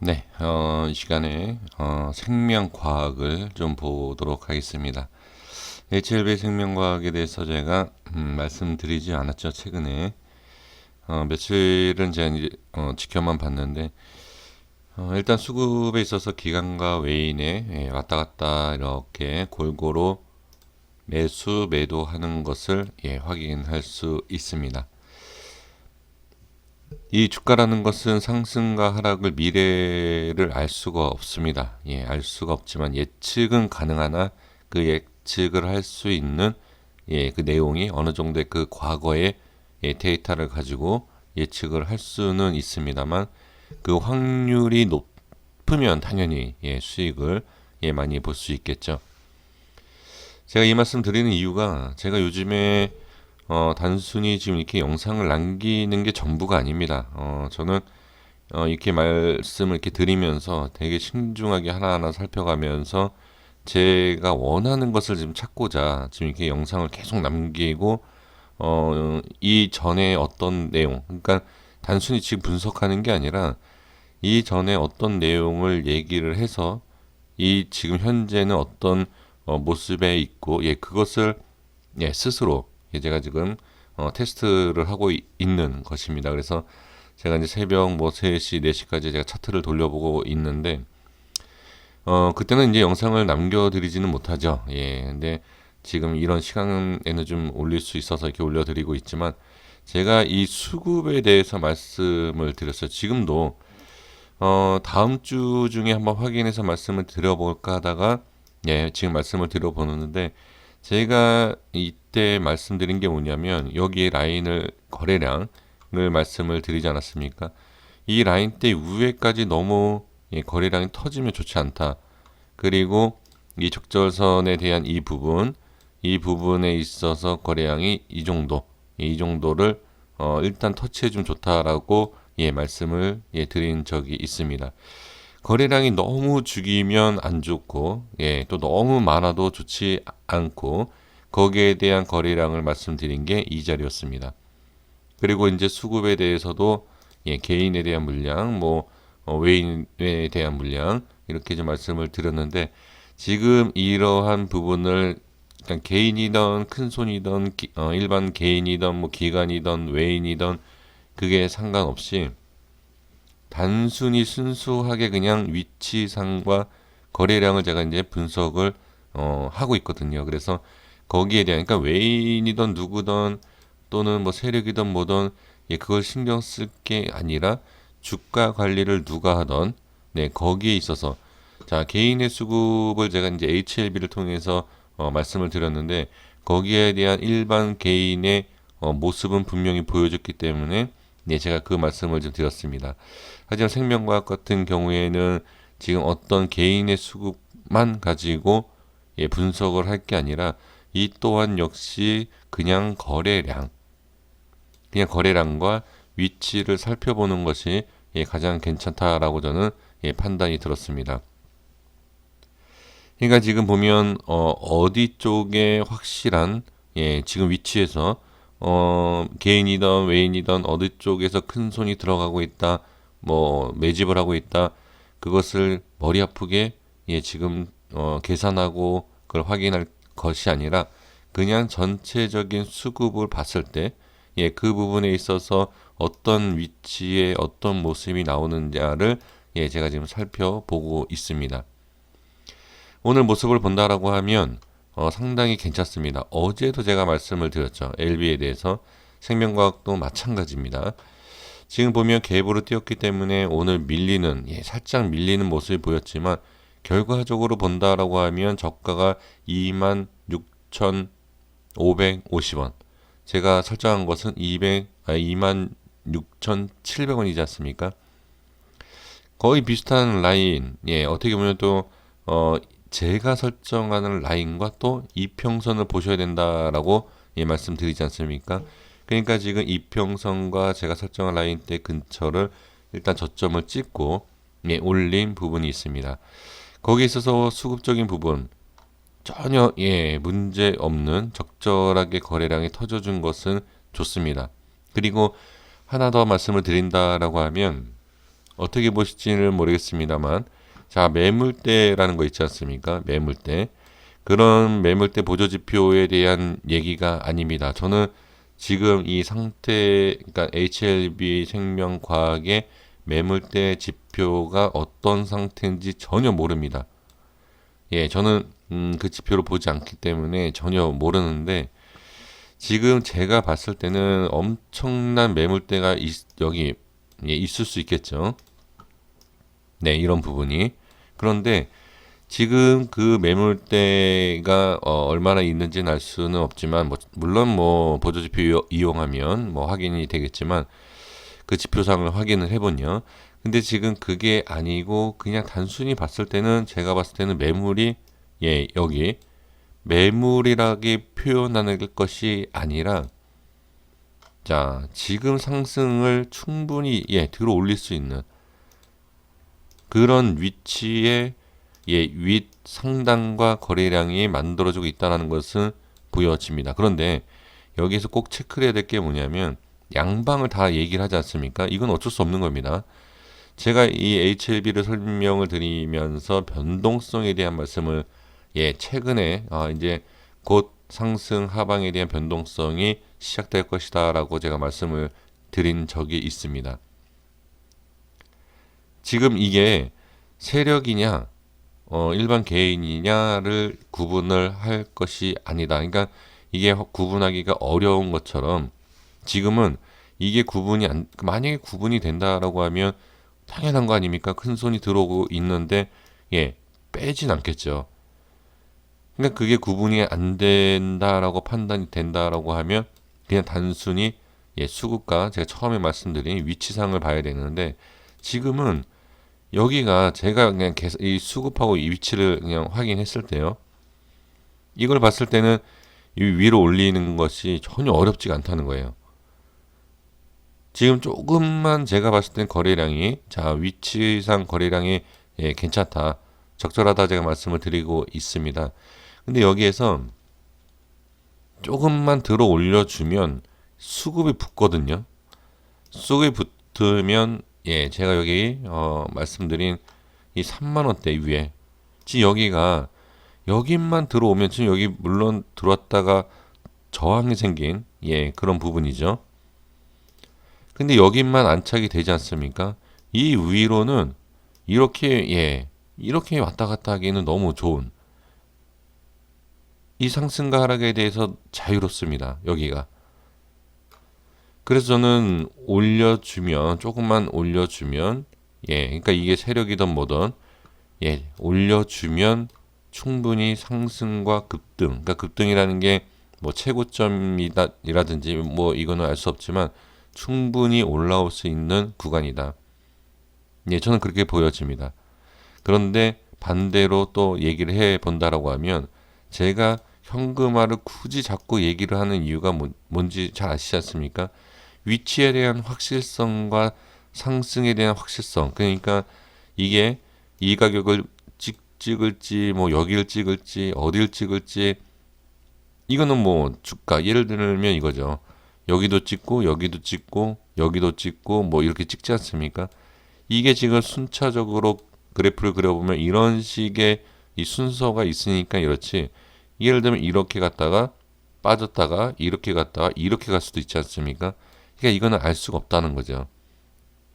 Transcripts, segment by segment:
네, 이 시간에 생명과학을 좀 보도록 하겠습니다. HLB 생명과학에 대해서 제가 말씀드리지 않았죠, 최근에. 며칠은 제가 이제 지켜만 봤는데, 일단 수급에 있어서 기관과 외인의 왔다 갔다 이렇게 골고루 매수, 매도하는 것을 확인할 수 있습니다. 이 주가라는 것은 상승과 하락을 미래를 알 수가 없습니다. 알 수가 없지만 예측은 가능하나 그 예측을 할 수 있는 그 내용이 어느 정도의 그 과거의 데이터를 가지고 예측을 할 수는 있습니다만 그 확률이 높으면 당연히 수익을 많이 볼 수 있겠죠. 제가 이 말씀 드리는 이유가 제가 요즘에 단순히 지금 이렇게 영상을 남기는 게 전부가 아닙니다. 저는 이렇게 말씀을 이렇게 드리면서 되게 신중하게 하나하나 살펴가면서 제가 원하는 것을 지금 찾고자 지금 이렇게 영상을 계속 남기고 이 전에 어떤 내용, 그러니까 단순히 지금 분석하는 게 아니라 이 전에 어떤 내용을 얘기를 해서 이 지금 현재는 어떤 모습에 있고 그것을 스스로 제가 지금 테스트를 하고 있는 것입니다. 그래서 제가 이제 새벽 뭐 3시, 4시까지 제가 차트를 돌려보고 있는데 그때는 이제 영상을 남겨드리지는 못하죠. 근데 지금 이런 시간에는 좀 올릴 수 있어서 이렇게 올려드리고 있지만 제가 이 수급에 대해서 말씀을 드렸어요. 지금도 다음 주 중에 한번 확인해서 말씀을 드려볼까 하다가 지금 말씀을 드려보는데 제가 이때 말씀드린 게 뭐냐면 여기 라인을 거래량을 말씀을 드리지 않았습니까? 이 라인 대 위에까지 너무 거래량이 터지면 좋지 않다. 그리고 이 적절선에 대한 이 부분에 있어서 거래량이 이 정도를 일단 터치해주면 좋다라고 말씀을 드린 적이 있습니다. 거래량이 너무 죽이면 안 좋고 또 너무 많아도 좋지 않고 거기에 대한 거래량을 말씀드린 게 이 자리였습니다. 그리고 이제 수급에 대해서도 개인에 대한 물량, 뭐 외인에 대한 물량 이렇게 좀 말씀을 드렸는데 지금 이러한 부분을 그냥 개인이든 큰 손이든 일반 개인이든 뭐 기관이든 외인이든 그게 상관없이 단순히 순수하게 그냥 위치상과 거래량을 제가 이제 분석을 하고 있거든요. 그래서 거기에 대한 그러니까 외인이든 누구든 또는 뭐 세력이든 뭐든 그걸 신경 쓸 게 아니라 주가 관리를 누가 하던 거기에 있어서 자 개인의 수급을 제가 이제 HLB를 통해서 말씀을 드렸는데 거기에 대한 일반 개인의 모습은 분명히 보여줬기 때문에 제가 그 말씀을 좀 드렸습니다. 하지만 생명과학 같은 경우에는 지금 어떤 개인의 수급만 가지고 분석을 할 게 아니라 이 또한 역시 그냥 거래량과 위치를 살펴보는 것이 가장 괜찮다라고 저는 판단이 들었습니다. 그러니까 지금 보면 어디 쪽에 확실한 지금 위치에서 개인이든 외인이든 어디 쪽에서 큰 손이 들어가고 있다, 뭐 매집을 하고 있다, 그것을 머리 아프게 지금 계산하고 그걸 확인할 것이 아니라 그냥 전체적인 수급을 봤을 때 그 부분에 있어서 어떤 위치에 어떤 모습이 나오는지를 제가 지금 살펴보고 있습니다. 오늘 모습을 본다라고 하면 상당히 괜찮습니다. 어제도 제가 말씀을 드렸죠. LB에 대해서 생명과학도 마찬가지입니다. 지금 보면 갭으로 뛰었기 때문에 오늘 살짝 밀리는 모습이 보였지만 결과적으로 본다라고 하면 저가가 26,550원. 제가 설정한 것은 26,700원이지 않습니까? 거의 비슷한 라인. 어떻게 보면 또 제가 설정하는 라인과 또 이평선을 보셔야 된다라고 말씀드리지 않습니까? 그러니까 지금 이평선과 제가 설정한 라인대 근처를 일단 저점을 찍고 올린 부분이 있습니다. 거기에 있어서 수급적인 부분 전혀 문제 없는 적절하게 거래량이 터져준 것은 좋습니다. 그리고 하나 더 말씀을 드린다라고 하면 어떻게 보실지는 모르겠습니다만, 자, 매물대라는 거 있지 않습니까? 매물대. 그런 매물대 보조지표에 대한 얘기가 아닙니다. 저는 지금 이 상태, 그러니까 HLB 생명과학의 매물대 지표가 어떤 상태인지 전혀 모릅니다. 예, 저는 그 지표를 보지 않기 때문에 전혀 모르는데, 지금 제가 봤을 때는 엄청난 매물대가 여기 예, 있을 수 있겠죠. 네, 이런 부분이. 그런데 지금 그 매물대가 얼마나 있는지는 알 수는 없지만, 물론 보조지표 이용하면 확인이 되겠지만, 그 지표상을 확인을 해보냐. 근데 지금 그게 아니고 그냥 단순히 봤을 때는, 제가 봤을 때는 매물이 예, 여기 매물이라게 표현하는 것이 아니라, 자, 지금 상승을 충분히 예, 들어 올릴 수 있는 그런 위치에 예, 윗 상단과 거래량이 만들어지고 있다는 것은 보여집니다. 그런데 여기서 꼭 체크를 해야 될 게 뭐냐면, 양방을 다 얘기를 하지 않습니까? 이건 어쩔 수 없는 겁니다. 제가 이 HLB를 설명을 드리면서 변동성에 대한 말씀을 예, 최근에 이제 곧 상승 하방에 대한 변동성이 시작될 것이다라고 제가 말씀을 드린 적이 있습니다. 지금 이게 세력이냐 일반 개인이냐를 구분을 할 것이 아니다. 그러니까 이게 구분하기가 어려운 것처럼, 지금은 이게 만약에 구분이 된다라고 하면 당연한 거 아닙니까? 큰 손이 들어오고 있는데 예, 빼진 않겠죠. 그러니까 그게 구분이 안 된다라고 판단이 된다라고 하면 그냥 단순히 예, 수급과 제가 처음에 말씀드린 위치상을 봐야 되는데, 지금은 여기가 제가 그냥 계속 이 수급하고 이 위치를 그냥 확인했을 때요, 이걸 봤을 때는 이 위로 올리는 것이 전혀 어렵지가 않다는 거예요. 지금 조금만 제가 봤을 땐 거래량이, 자, 위치상 거래량이 예, 괜찮다, 적절하다 제가 말씀을 드리고 있습니다. 근데 여기에서 조금만 들어 올려주면 수급이 붙거든요. 수급이 붙으면 예, 제가 여기 말씀드린 이 3만 원대 위에, 지금 여기만 들어오면, 지금 여기 물론 들어왔다가 저항이 생긴 예, 그런 부분이죠. 근데 여기만 안착이 되지 않습니까? 이 위로는 이렇게 예, 이렇게 왔다 갔다 하기에는 너무 좋은, 이 상승과 하락에 대해서 자유롭습니다. 여기가. 그래서 저는 조금만 올려주면 예, 그러니까 이게 세력이든 뭐든 예, 올려주면 충분히 상승과 급등, 그러니까 급등이라는 게 최고점이라든지 이거는 알 수 없지만 충분히 올라올 수 있는 구간이다. 예, 저는 그렇게 보여집니다. 그런데 반대로 또 얘기를 해 본다라고 하면, 제가 현금화를 굳이 자꾸 얘기를 하는 이유가 뭔지 잘 아시지 않습니까? 위치에 대한 확실성과 상승에 대한 확실성. 그러니까 이게 이 가격을 찍을지 여기를 찍을지 어디를 찍을지, 이거는 주가 예를 들면 이거죠. 여기도 찍고 여기도 찍고 여기도 찍고 이렇게 찍지 않습니까? 이게 지금 순차적으로 그래프를 그려보면 이런 식의 이 순서가 있으니까 이렇지, 예를 들면 이렇게 갔다가 빠졌다가 이렇게 갔다가 이렇게 갈 수도 있지 않습니까? 그러니까 이거는 알 수가 없다는 거죠.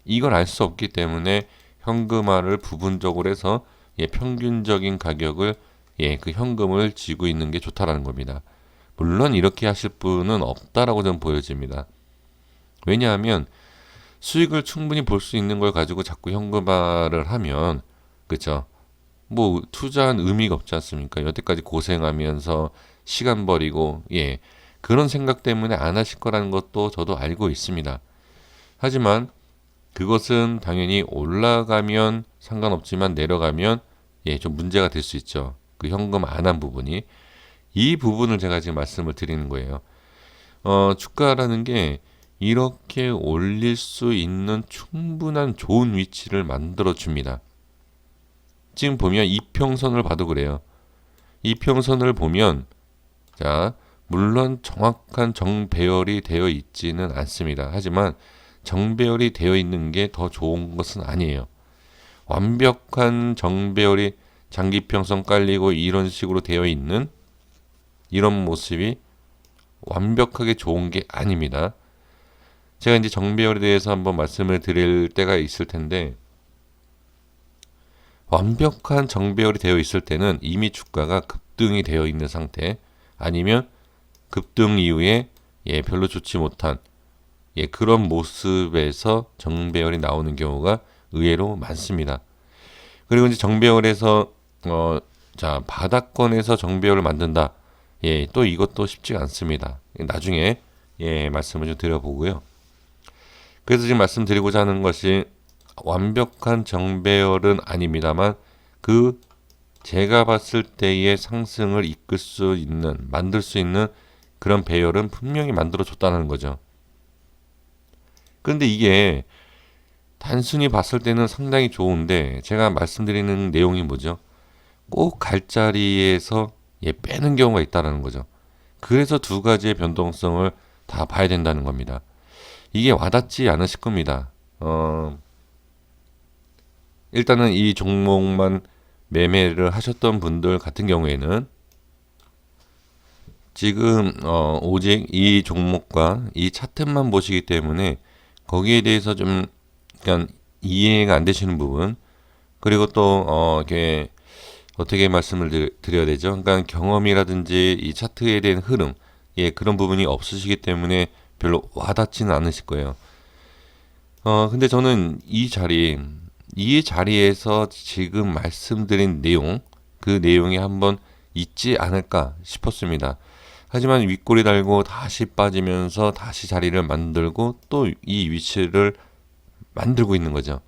이걸 알 수 없기 때문에 현금화를 부분적으로 해서 예, 평균적인 가격을 예, 그 현금을 쥐고 있는 게 좋다라는 겁니다. 물론 이렇게 하실 분은 없다라고 저는 보여집니다. 왜냐하면 수익을 충분히 볼 수 있는 걸 가지고 자꾸 현금화를 하면, 그렇죠? 투자한 의미가 없지 않습니까? 여태까지 고생하면서 시간 버리고 예, 그런 생각 때문에 안 하실 거라는 것도 저도 알고 있습니다. 하지만 그것은 당연히 올라가면 상관없지만 내려가면 예, 좀 문제가 될 수 있죠. 그 현금 안 한 부분이. 이 부분을 제가 지금 말씀을 드리는 거예요. 주가라는 게 이렇게 올릴 수 있는 충분한 좋은 위치를 만들어 줍니다. 지금 보면 이평선을 봐도 그래요. 이평선을 보면, 자, 물론 정확한 정배열이 되어 있지는 않습니다. 하지만 정배열이 되어 있는 게 더 좋은 것은 아니에요. 완벽한 정배열이 장기평선 깔리고 이런 식으로 되어 있는 이런 모습이 완벽하게 좋은 게 아닙니다. 제가 이제 정배열에 대해서 한번 말씀을 드릴 때가 있을 텐데, 완벽한 정배열이 되어 있을 때는 이미 주가가 급등이 되어 있는 상태, 아니면 급등 이후에 별로 좋지 못한 그런 모습에서 정배열이 나오는 경우가 의외로 많습니다. 그리고 이제 정배열에서 자, 바닥권에서 정배열을 만든다. 또 이것도 쉽지가 않습니다. 나중에 말씀을 좀 드려보고요. 그래서 지금 말씀드리고자 하는 것이 완벽한 정배열은 아닙니다만 그 제가 봤을 때의 상승을 이끌 수 있는, 만들 수 있는 그런 배열은 분명히 만들어 줬다는 거죠. 그런데 이게 단순히 봤을 때는 상당히 좋은데, 제가 말씀드리는 내용이 뭐죠? 꼭 갈 자리에서 빼는 경우가 있다는 거죠. 그래서 두 가지의 변동성을 다 봐야 된다는 겁니다. 이게 와닿지 않으실 겁니다. 일단은 이 종목만 매매를 하셨던 분들 같은 경우에는 지금 오직 이 종목과 이 차트만 보시기 때문에 거기에 대해서 좀 그러니까 이해가 안 되시는 부분, 그리고 또 이렇게 어떻게 말씀을 드려야 되죠? 그러니까 경험이라든지 이 차트에 대한 흐름, 그런 부분이 없으시기 때문에 별로 와닿지는 않으실 거예요. 근데 저는 이 자리에서 지금 말씀드린 내용, 그 내용이 한번 있지 않을까 싶었습니다. 하지만 윗골이 달고 다시 빠지면서 다시 자리를 만들고 또 이 위치를 만들고 있는 거죠.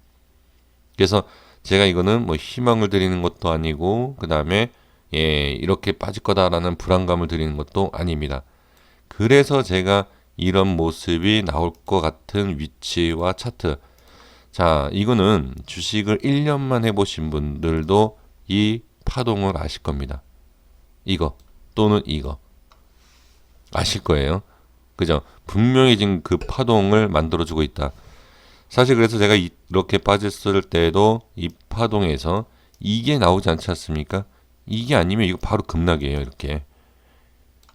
그래서 제가 이거는 뭐 희망을 드리는 것도 아니고, 그 다음에 이렇게 빠질 거다라는 불안감을 드리는 것도 아닙니다. 그래서 제가 이런 모습이 나올 것 같은 위치와 차트, 자, 이거는 주식을 1년만 해보신 분들도 이 파동을 아실 겁니다. 이거 또는 이거 아실 거예요. 그죠? 분명히 지금 그 파동을 만들어주고 있다. 사실 그래서 제가 이렇게 빠졌을 때도 이 파동에서 이게 나오지 않지 않습니까? 이게 아니면 이거 바로 급락이에요. 이렇게.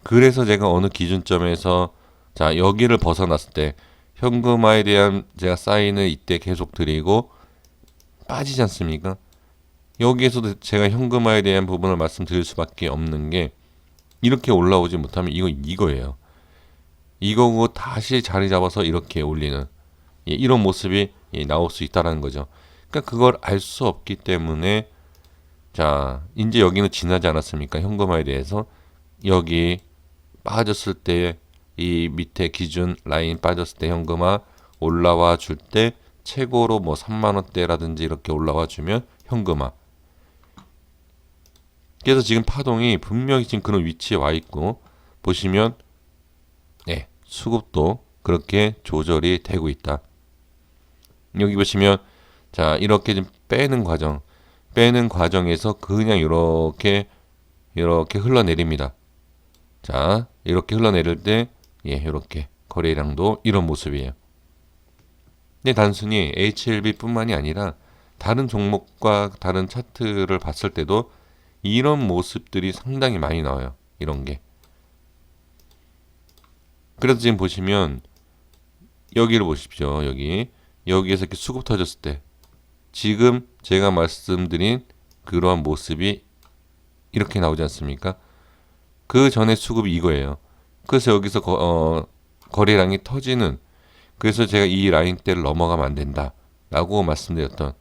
그래서 제가 어느 기준점에서 자, 여기를 벗어났을 때 현금화에 대한 제가 사인을 이때 계속 드리고 빠지지 않습니까? 여기에서도 제가 현금화에 대한 부분을 말씀드릴 수밖에 없는 게, 이렇게 올라오지 못하면 이거예요. 이거고 다시 자리 잡아서 이렇게 올리는 이런 모습이 나올 수 있다는 거죠. 그러니까 그걸 알 수 없기 때문에, 자, 이제 여기는 지나지 않았습니까? 현금화에 대해서 여기 빠졌을 때 이 밑에 기준 라인 빠졌을 때 현금화 올라와 줄 때 최고로 뭐 3만 원대라든지 이렇게 올라와 주면 현금화. 그래서 지금 파동이 분명히 지금 그런 위치에 와 있고, 보시면 수급도 그렇게 조절이 되고 있다. 여기 보시면 자, 이렇게 좀 빼는 과정에서 그냥 이렇게 흘러내립니다. 자, 이렇게 흘러내릴 때 이렇게 거래량도 이런 모습이에요. 근데 단순히 HLB뿐만이 아니라 다른 종목과 다른 차트를 봤을 때도 이런 모습들이 상당히 많이 나와요. 이런 게. 그래서 지금 보시면 여기를 보십시오. 여기에서 이렇게 수급 터졌을 때 지금 제가 말씀드린 그러한 모습이 이렇게 나오지 않습니까? 그 전에 수급이 이거예요. 그래서 여기서 거래량이 터지는, 그래서 제가 이 라인대를 넘어가면 안 된다 라고 말씀드렸던,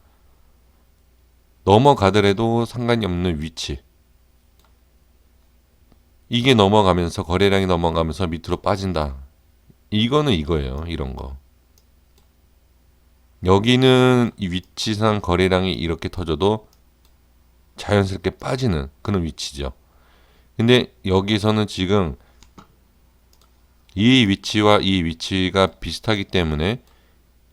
넘어가더라도 상관이 없는 위치, 이게 넘어가면서 거래량이 넘어가면서 밑으로 빠진다. 이거는 이거예요. 이런 거. 여기는 이 위치상 거래량이 이렇게 터져도 자연스럽게 빠지는 그런 위치죠. 근데 여기서는 지금 이 위치와 이 위치가 비슷하기 때문에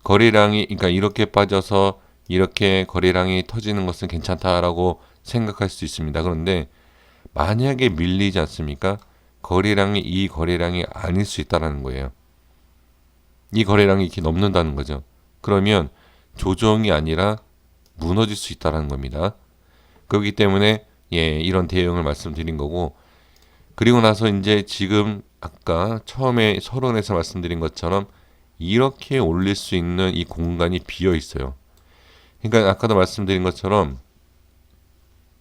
거래량이, 그러니까 이렇게 빠져서 이렇게 거래량이 터지는 것은 괜찮다라고 생각할 수 있습니다. 그런데 만약에 밀리지 않습니까? 이 거래량이 아닐 수 있다는 거예요. 이 거래량이 이렇게 넘는다는 거죠. 그러면 조정이 아니라 무너질 수 있다는 겁니다. 그렇기 때문에 이런 대응을 말씀드린 거고, 그리고 나서 이제 지금 아까 처음에 서론에서 말씀드린 것처럼 이렇게 올릴 수 있는 이 공간이 비어 있어요. 그러니까 아까도 말씀드린 것처럼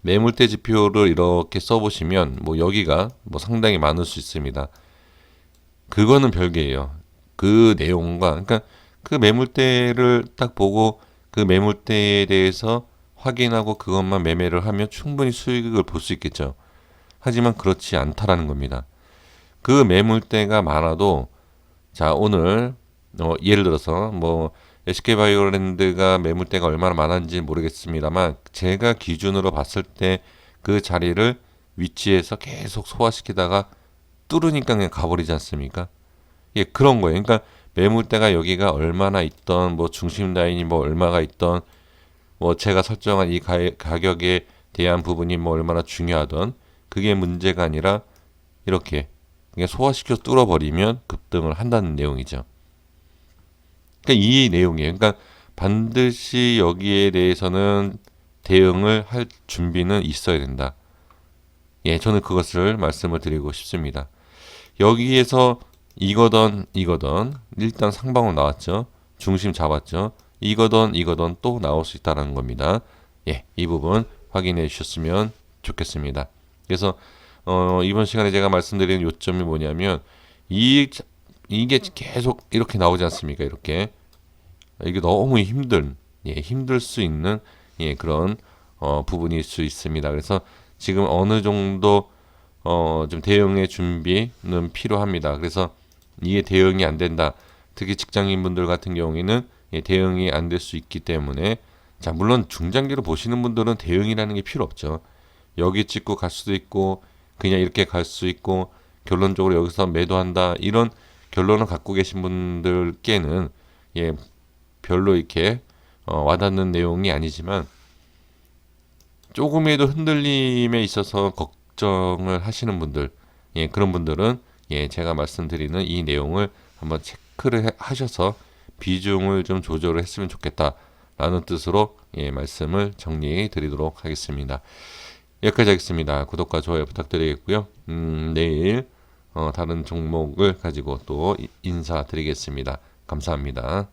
매물대 지표를 이렇게 써보시면 뭐 여기가 뭐 상당히 많을 수 있습니다. 그거는 별개예요. 그 내용과, 그러니까 그 매물대를 딱 보고 그 매물대에 대해서 확인하고 그것만 매매를 하면 충분히 수익을 볼 수 있겠죠. 하지만 그렇지 않다라는 겁니다. 그 매물대가 많아도, 자, 오늘 예를 들어서 뭐 SK바이오랜드가 매물대가 얼마나 많은지 모르겠습니다만, 제가 기준으로 봤을 때 그 자리를 위치에서 계속 소화시키다가 뚫으니까 그냥 가버리지 않습니까? 예, 그런 거예요. 그러니까 매물대가 여기가 얼마나 있던, 뭐 중심 라인이 뭐 얼마가 있던, 뭐 제가 설정한 이 가격에 대한 부분이 뭐 얼마나 중요하던, 그게 문제가 아니라 이렇게 그냥 소화시켜 뚫어버리면 급등을 한다는 내용이죠. 그러니까 이 내용이에요. 그러니까 반드시 여기에 대해서는 대응을 할 준비는 있어야 된다. 예, 저는 그것을 말씀을 드리고 싶습니다. 여기에서 이거던 일단 상방으로 나왔죠. 중심 잡았죠. 이거던 또 나올 수 있다는 겁니다. 예, 이 부분 확인해 주셨으면 좋겠습니다. 그래서 이번 시간에 제가 말씀드리는 요점이 뭐냐면, 이게 계속 이렇게 나오지 않습니까? 이게 너무 힘들 수 있는 그런 부분일 수 있습니다. 그래서 지금 어느 정도 좀 대응의 준비는 필요합니다. 그래서 이게 대응이 안 된다. 특히 직장인분들 같은 경우에는 대응이 안 될 수 있기 때문에, 자, 물론 중장기로 보시는 분들은 대응이라는 게 필요 없죠. 여기 찍고 갈 수도 있고 그냥 이렇게 갈 수 있고, 결론적으로 여기서 매도한다, 이런 결론을 갖고 계신 분들께는 별로 이렇게 와닿는 내용이 아니지만, 조금이라도 흔들림에 있어서 걱정을 하시는 분들, 그런 분들은 제가 말씀드리는 이 내용을 한번 체크를 하셔서 비중을 좀 조절을 했으면 좋겠다라는 뜻으로 말씀을 정리해 드리도록 하겠습니다. 여기까지 하겠습니다. 구독과 좋아요 부탁드리겠고요. 내일 다른 종목을 가지고 또 인사드리겠습니다. 감사합니다.